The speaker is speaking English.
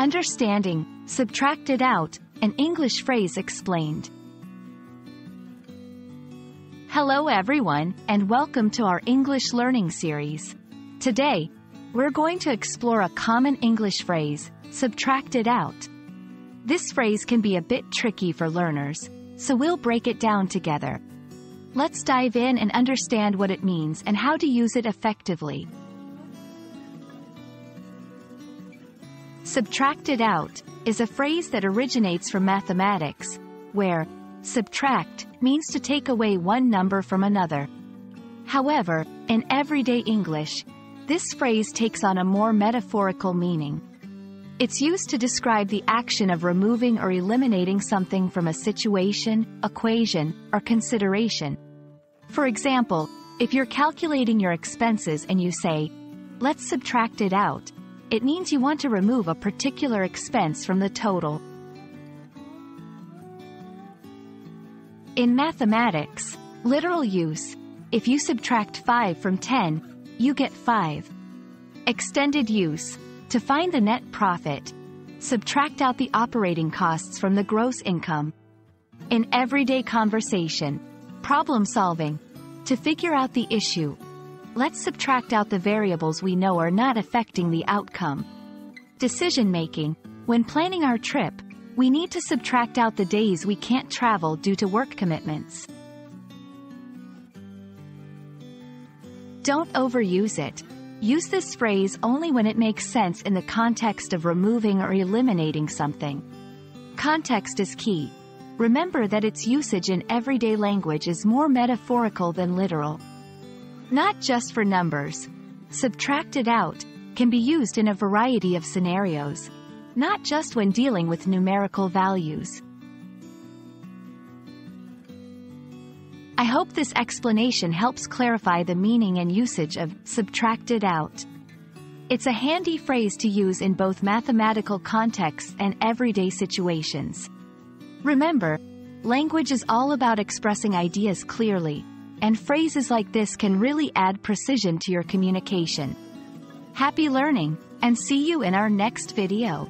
Understanding Subtract It Out, an English phrase explained. Hello everyone, and welcome to our English learning series. Today, we're going to explore a common English phrase, subtract it out. This phrase can be a bit tricky for learners, so we'll break it down together. Let's dive in and understand what it means and how to use it effectively. Subtract it out is a phrase that originates from mathematics, where subtract means to take away one number from another. However, in everyday English, this phrase takes on a more metaphorical meaning. It's used to describe the action of removing or eliminating something from a situation, equation, or consideration. For example, if you're calculating your expenses and you say, "Let's subtract it out," it means you want to remove a particular expense from the total. In mathematics, literal use, if you subtract 5 from 10, you get 5. Extended use, to find the net profit, subtract out the operating costs from the gross income. In everyday conversation, problem solving, to figure out the issue, let's subtract out the variables we know are not affecting the outcome. Decision making, when planning our trip, we need to subtract out the days we can't travel due to work commitments. Don't overuse it. Use this phrase only when it makes sense in the context of removing or eliminating something. Context is key. Remember that its usage in everyday language is more metaphorical than literal. Not just for numbers. Subtract it out can be used in a variety of scenarios, not just when dealing with numerical values. I hope this explanation helps clarify the meaning and usage of subtract it out. It's a handy phrase to use in both mathematical contexts and everyday situations. Remember, language is all about expressing ideas clearly, and phrases like this can really add precision to your communication. Happy learning, and see you in our next video.